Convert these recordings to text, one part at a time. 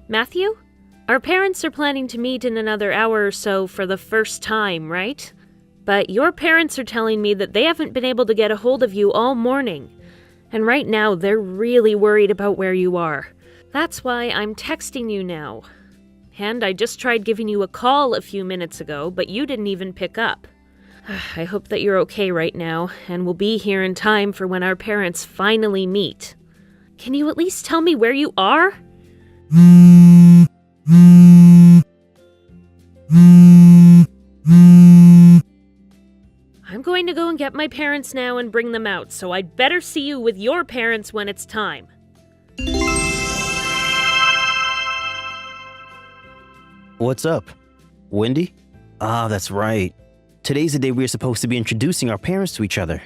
Matthew? Our parents are planning to meet in another hour or so for the first time, right? But your parents are telling me that they haven't been able to get a hold of you all morning. And right now, they're really worried about where you are. That's why I'm texting you now. And I just tried giving you a call a few minutes ago, but you didn't even pick up. I hope that you're okay right now, and will be here in time for when our parents finally meet. Can you at least tell me where you are? I'm going to go and get my parents now and bring them out, so I'd better see you with your parents when it's time. What's up? Wendy? Ah, that's right. Today's the day we're supposed to be introducing our parents to each other.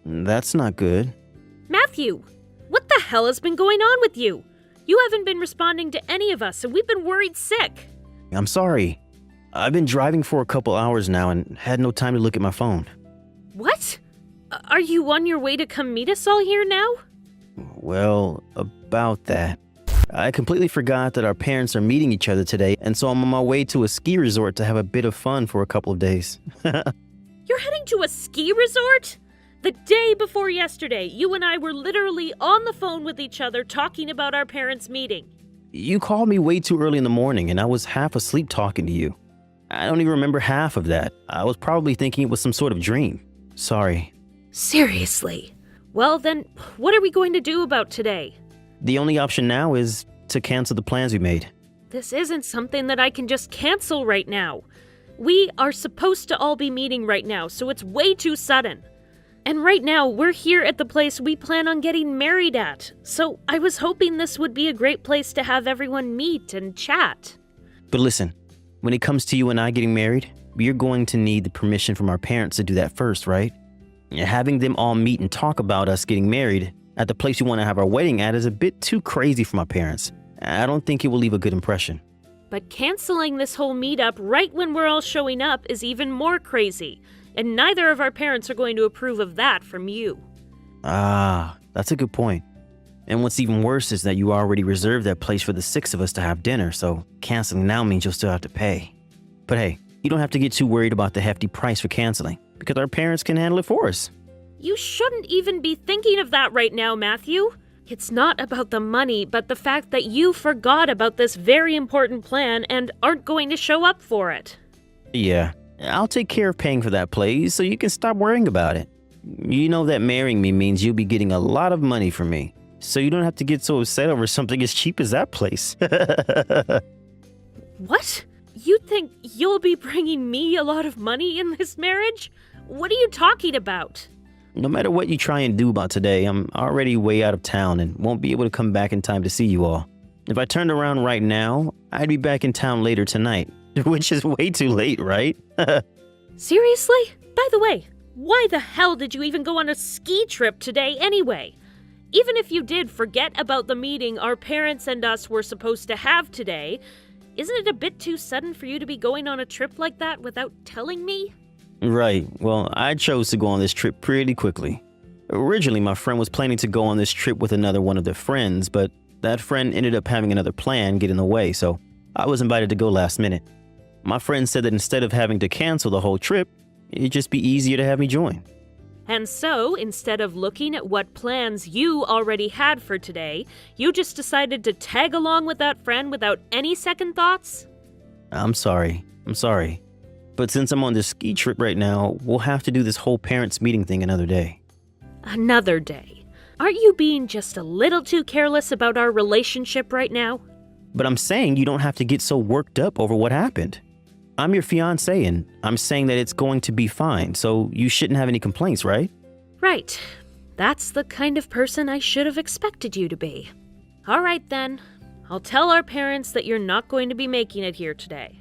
That's not good. Matthew, what the hell has been going on with you? You haven't been responding to any of us, and we've been worried sick. I'm sorry. I've been driving for a couple hours now and had no time to look at my phone. What? Are you on your way to come meet us all here now? Well, about that. I completely forgot that our parents are meeting each other today, and so I'm on my way to a ski resort to have a bit of fun for a couple of days. You're heading to a ski resort? The day before yesterday, you and I were literally on the phone with each other talking about our parents' meeting. You called me way too early in the morning, and I was half asleep talking to you. I don't even remember half of that. I was probably thinking it was some sort of dream. Sorry. Seriously? Well then, what are we going to do about today? The only option now is to cancel the plans we made. This isn't something that I can just cancel right now. We are supposed to all be meeting right now, so it's way too sudden. And right now, we're here at the place we plan on getting married at, so I was hoping this would be a great place to have everyone meet and chat. But listen, when it comes to you and I getting married, we're going to need the permission from our parents to do that first, right? Having them all meet and talk about us getting married at the place we want to have our wedding at is a bit too crazy for my parents. I don't think it will leave a good impression. But canceling this whole meetup right when we're all showing up is even more crazy, and neither of our parents are going to approve of that from you. Ah, that's a good point. And what's even worse is that you already reserved that place for the 6 of us to have dinner, so canceling now means you'll still have to pay. But hey, you don't have to get too worried about the hefty price for canceling, because our parents can handle it for us. You shouldn't even be thinking of that right now, Matthew. It's not about the money, but the fact that you forgot about this very important plan and aren't going to show up for it. Yeah, I'll take care of paying for that place so you can stop worrying about it. You know that marrying me means you'll be getting a lot of money from me, so you don't have to get so upset over something as cheap as that place. What? You think you'll be bringing me a lot of money in this marriage? What are you talking about? No matter what you try and do about today, I'm already way out of town and won't be able to come back in time to see you all. If I turned around right now, I'd be back in town later tonight, which is way too late, right? Seriously? By the way, why the hell did you even go on a ski trip today anyway? Even if you did forget about the meeting our parents and us were supposed to have today, isn't it a bit too sudden for you to be going on a trip like that without telling me? Right. Well, I chose to go on this trip pretty quickly. Originally, my friend was planning to go on this trip with another one of their friends, but that friend ended up having another plan get in the way, so I was invited to go last minute. My friend said that instead of having to cancel the whole trip, it'd just be easier to have me join. And so, instead of looking at what plans you already had for today, you just decided to tag along with that friend without any second thoughts? I'm sorry. But since I'm on this ski trip right now, we'll have to do this whole parents meeting thing another day. Another day? Aren't you being just a little too careless about our relationship right now? But I'm saying you don't have to get so worked up over what happened. I'm your fiance, and I'm saying that it's going to be fine, so you shouldn't have any complaints, right? Right. That's the kind of person I should have expected you to be. All right, then. I'll tell our parents that you're not going to be making it here today.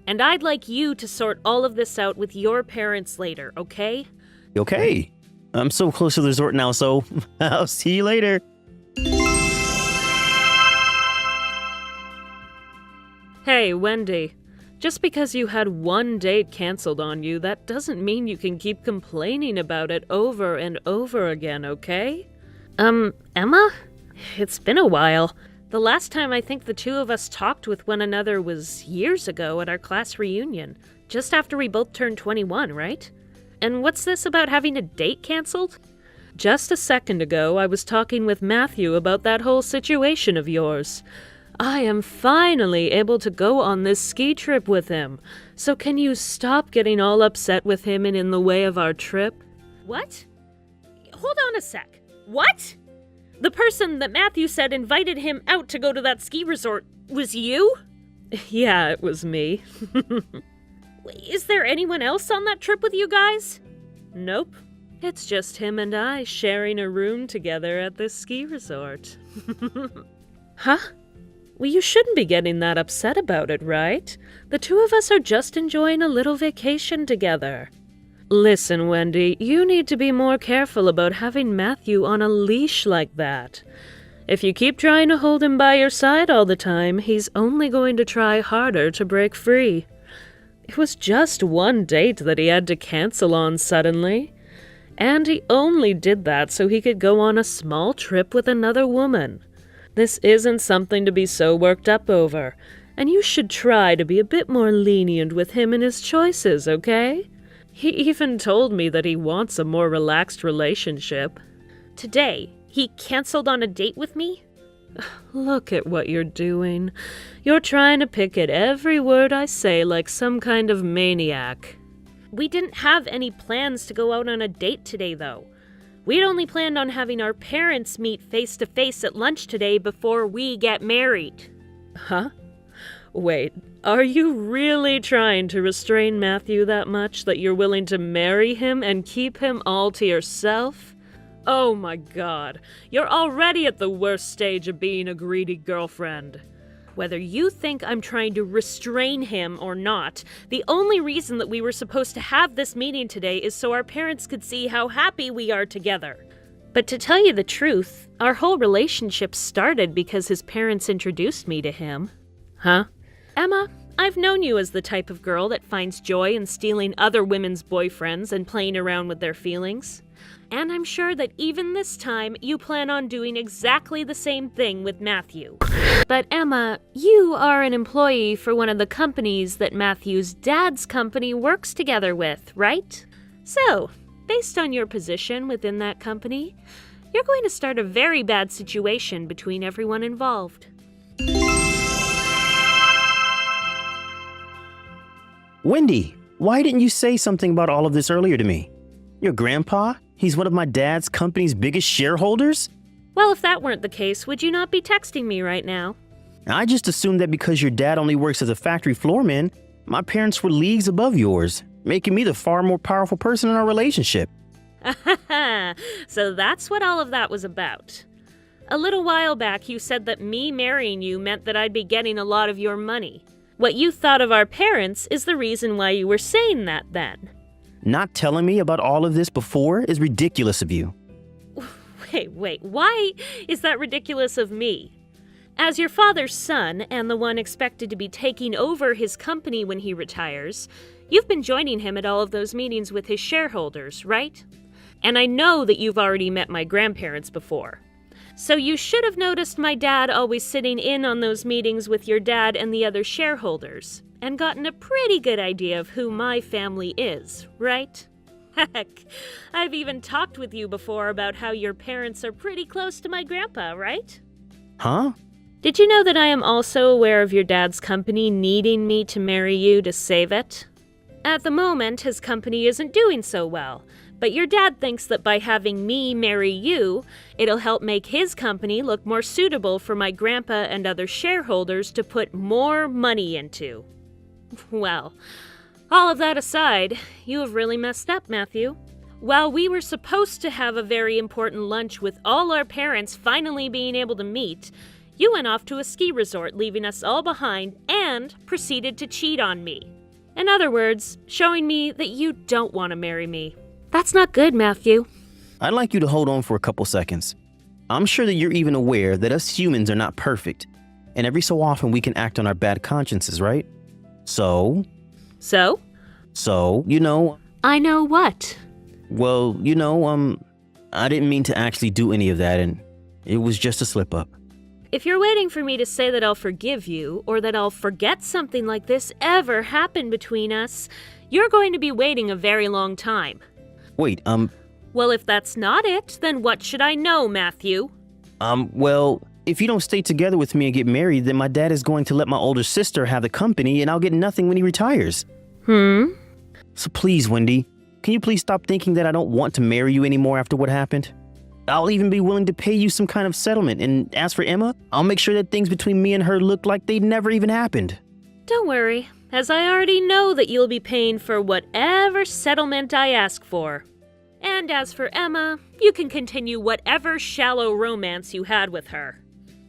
And I'd like you to sort all of this out with your parents later, okay? Okay. I'm so close to the resort now, so I'll see you later. Hey, Wendy. Just because you had one date canceled on you, that doesn't mean you can keep complaining about it over and over again, okay? Emma? It's been a while. The last time I think the two of us talked with one another was years ago at our class reunion, just after we both turned 21, right? And what's this about having a date canceled? Just a second ago, I was talking with Matthew about that whole situation of yours. I am finally able to go on this ski trip with him, so can you stop getting all upset with him and in the way of our trip? What? Hold on a sec. What? The person that Matthew said invited him out to go to that ski resort was you? Yeah, it was me. Is there anyone else on that trip with you guys? Nope. It's just him and I sharing a room together at this ski resort. Huh? Well, you shouldn't be getting that upset about it, right? The two of us are just enjoying a little vacation together. Listen, Wendy, you need to be more careful about having Matthew on a leash like that. If you keep trying to hold him by your side all the time, he's only going to try harder to break free. It was just one date that he had to cancel on suddenly. And he only did that so he could go on a small trip with another woman. This isn't something to be so worked up over, and you should try to be a bit more lenient with him and his choices, okay? He even told me that he wants a more relaxed relationship. Today, he canceled on a date with me? Look at what you're doing. You're trying to pick at every word I say like some kind of maniac. We didn't have any plans to go out on a date today, though. We'd only planned on having our parents meet face-to-face at lunch today before we get married. Huh? Wait, are you really trying to restrain Matthew that much that you're willing to marry him and keep him all to yourself? Oh my God, you're already at the worst stage of being a greedy girlfriend. Whether you think I'm trying to restrain him or not, the only reason that we were supposed to have this meeting today is so our parents could see how happy we are together. But to tell you the truth, our whole relationship started because his parents introduced me to him. Huh? Emma, I've known you as the type of girl that finds joy in stealing other women's boyfriends and playing around with their feelings. And I'm sure that even this time, you plan on doing exactly the same thing with Matthew. But Emma, you are an employee for one of the companies that Matthew's dad's company works together with, right? So, based on your position within that company, you're going to start a very bad situation between everyone involved. Wendy, why didn't you say something about all of this earlier to me? Your grandpa? He's one of my dad's company's biggest shareholders? Well, if that weren't the case, would you not be texting me right now? I just assumed that because your dad only works as a factory floorman, my parents were leagues above yours, making me the far more powerful person in our relationship. So that's what all of that was about. A little while back, you said that me marrying you meant that I'd be getting a lot of your money. What you thought of our parents is the reason why you were saying that then. Not telling me about all of this before is ridiculous of you. Wait, why is that ridiculous of me? As your father's son and the one expected to be taking over his company when he retires, you've been joining him at all of those meetings with his shareholders, right? And I know that you've already met my grandparents before. So you should have noticed my dad always sitting in on those meetings with your dad and the other shareholders, and gotten a pretty good idea of who my family is, right? Heck, I've even talked with you before about how your parents are pretty close to my grandpa, right? Huh? Did you know that I am also aware of your dad's company needing me to marry you to save it? At the moment, his company isn't doing so well, but your dad thinks that by having me marry you, it'll help make his company look more suitable for my grandpa and other shareholders to put more money into. Well, all of that aside, you have really messed up, Matthew. While we were supposed to have a very important lunch with all our parents finally being able to meet, you went off to a ski resort, leaving us all behind, and proceeded to cheat on me. In other words, showing me that you don't want to marry me. That's not good, Matthew. I'd like you to hold on for a couple seconds. I'm sure that you're even aware that us humans are not perfect, and every so often we can act on our bad consciences, right? So, I know what? I didn't mean to actually do any of that, and it was just a slip-up. If you're waiting for me to say that I'll forgive you, or that I'll forget something like this ever happened between us, you're going to be waiting a very long time. Wait, Well, if that's not it, then what should I know, Matthew? well, if you don't stay together with me and get married, then my dad is going to let my older sister have the company and I'll get nothing when he retires. So please, Wendy, can you please stop thinking that I don't want to marry you anymore after what happened? I'll even be willing to pay you some kind of settlement, and as for Emma, I'll make sure that things between me and her look like they never even happened. Don't worry, as I already know that you'll be paying for whatever settlement I ask for. And as for Emma, you can continue whatever shallow romance you had with her.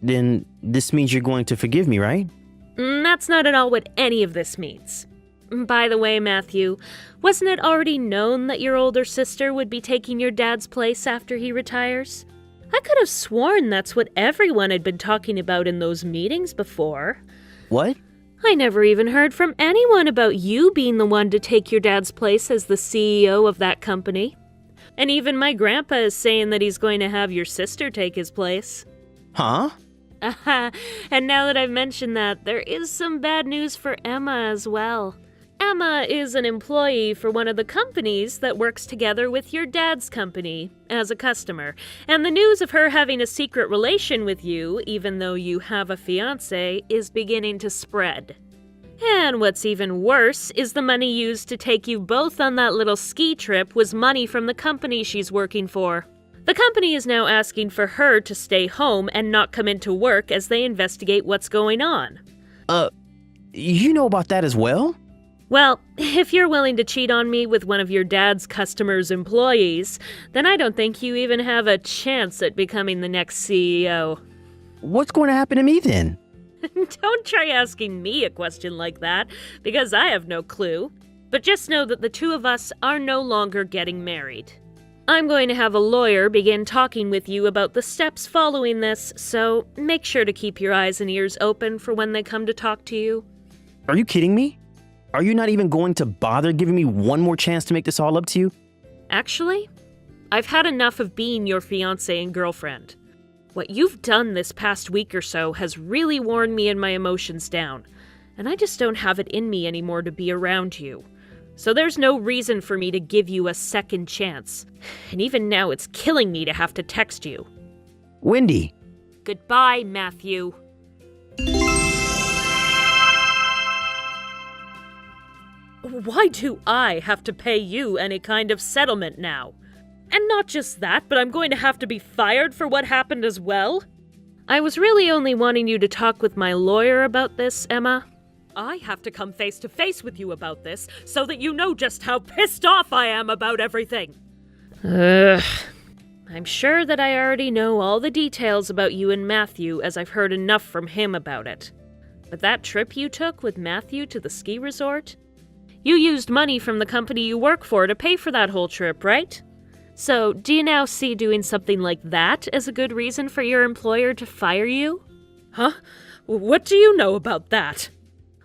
Then this means you're going to forgive me, right? That's not at all what any of this means. By the way, Matthew, wasn't it already known that your older sister would be taking your dad's place after he retires? I could have sworn that's what everyone had been talking about in those meetings before. What? I never even heard from anyone about you being the one to take your dad's place as the CEO of that company. And even my grandpa is saying that he's going to have your sister take his place. Huh? And now that I've mentioned that, there is some bad news for Emma as well. Emma is an employee for one of the companies that works together with your dad's company as a customer, and the news of her having a secret relation with you, even though you have a fiance, is beginning to spread. And what's even worse is the money used to take you both on that little ski trip was money from the company she's working for. The company is now asking for her to stay home and not come into work as they investigate what's going on. You know about that as well? Well, if you're willing to cheat on me with one of your dad's customers' employees, then I don't think you even have a chance at becoming the next CEO. What's going to happen to me then? Don't try asking me a question like that, because I have no clue. But just know that the two of us are no longer getting married. I'm going to have a lawyer begin talking with you about the steps following this, so make sure to keep your eyes and ears open for when they come to talk to you. Are you kidding me? Are you not even going to bother giving me one more chance to make this all up to you? Actually, I've had enough of being your fiancé and girlfriend. What you've done this past week or so has really worn me and my emotions down, and I just don't have it in me anymore to be around you. So there's no reason for me to give you a second chance. And even now it's killing me to have to text you. Wendy! Goodbye, Matthew. Why do I have to pay you any kind of settlement now? And not just that, but I'm going to have to be fired for what happened as well? I was really only wanting you to talk with my lawyer about this, Emma. I have to come face to face with you about this so that you know just how pissed off I am about everything. I'm sure that I already know all the details about you and Matthew as I've heard enough from him about it. But that trip you took with Matthew to the ski resort? You used money from the company you work for to pay for that whole trip, right? So, do you now see doing something like that as a good reason for your employer to fire you? Huh? What do you know about that?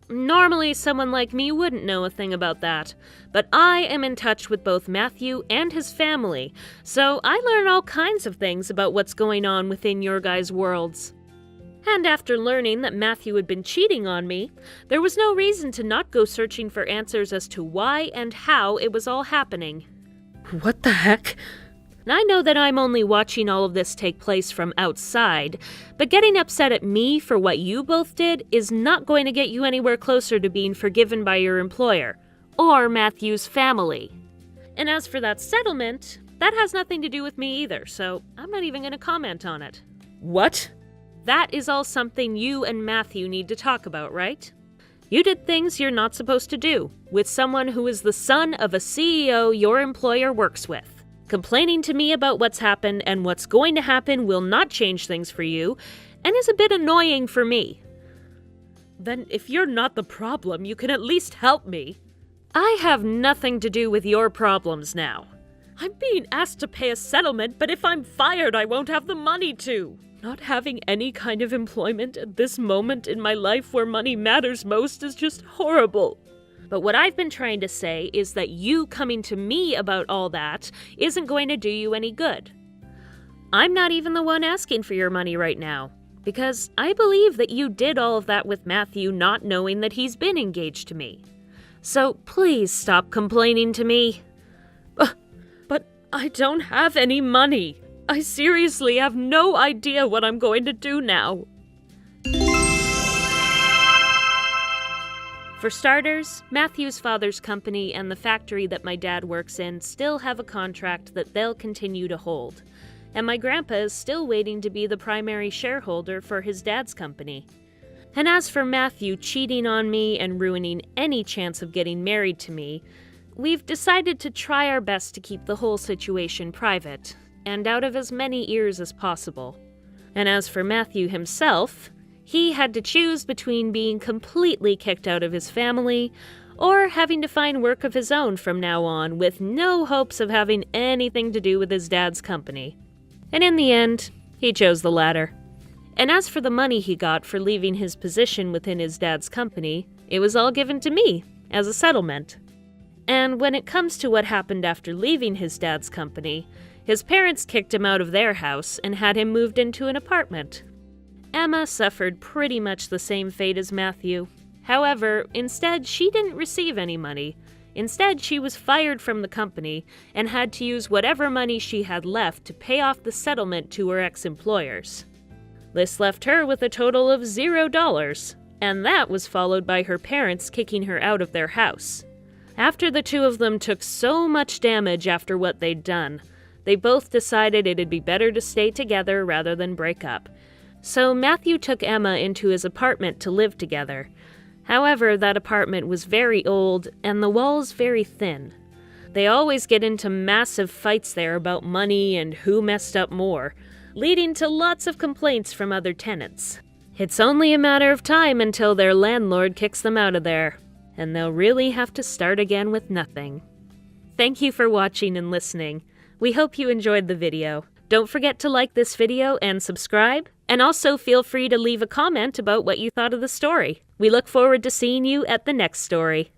Normally, someone like me wouldn't know a thing about that, but I am in touch with both Matthew and his family, so I learn all kinds of things about what's going on within your guys' worlds. And after learning that Matthew had been cheating on me, there was no reason to not go searching for answers as to why and how it was all happening. What the heck? I know that I'm only watching all of this take place from outside, but getting upset at me for what you both did is not going to get you anywhere closer to being forgiven by your employer, or Matthew's family. And as for that settlement, that has nothing to do with me either, so I'm not even going to comment on it. What? That is all something you and Matthew need to talk about, right? You did things you're not supposed to do with someone who is the son of a CEO your employer works with. Complaining to me about what's happened and what's going to happen will not change things for you, and is a bit annoying for me. Then if you're not the problem, you can at least help me. I have nothing to do with your problems now. I'm being asked to pay a settlement, but if I'm fired, I won't have the money to. Not having any kind of employment at this moment in my life where money matters most is just horrible. But what I've been trying to say is that you coming to me about all that isn't going to do you any good. I'm not even the one asking for your money right now. Because I believe that you did all of that with Matthew not knowing that he's been engaged to me. So please stop complaining to me. But I don't have any money. I seriously have no idea what I'm going to do now. For starters, Matthew's father's company and the factory that my dad works in still have a contract that they'll continue to hold, and my grandpa is still waiting to be the primary shareholder for his dad's company. And as for Matthew cheating on me and ruining any chance of getting married to me, we've decided to try our best to keep the whole situation private and out of as many ears as possible. And as for Matthew himself, he had to choose between being completely kicked out of his family or having to find work of his own from now on with no hopes of having anything to do with his dad's company. And in the end, he chose the latter. And as for the money he got for leaving his position within his dad's company, it was all given to me as a settlement. And when it comes to what happened after leaving his dad's company, his parents kicked him out of their house and had him moved into an apartment. Emma suffered pretty much the same fate as Matthew. However, instead, she didn't receive any money. Instead, she was fired from the company and had to use whatever money she had left to pay off the settlement to her ex-employers. This left her with a total of $0, and that was followed by her parents kicking her out of their house. After the two of them took so much damage after what they'd done, they both decided it'd be better to stay together rather than break up. So Matthew took Emma into his apartment to live together. However, that apartment was very old and the walls very thin. They always get into massive fights there about money and who messed up more, leading to lots of complaints from other tenants. It's only a matter of time until their landlord kicks them out of there, and they'll really have to start again with nothing. Thank you for watching and listening. We hope you enjoyed the video. Don't forget to like this video and subscribe, and also feel free to leave a comment about what you thought of the story. We look forward to seeing you at the next story.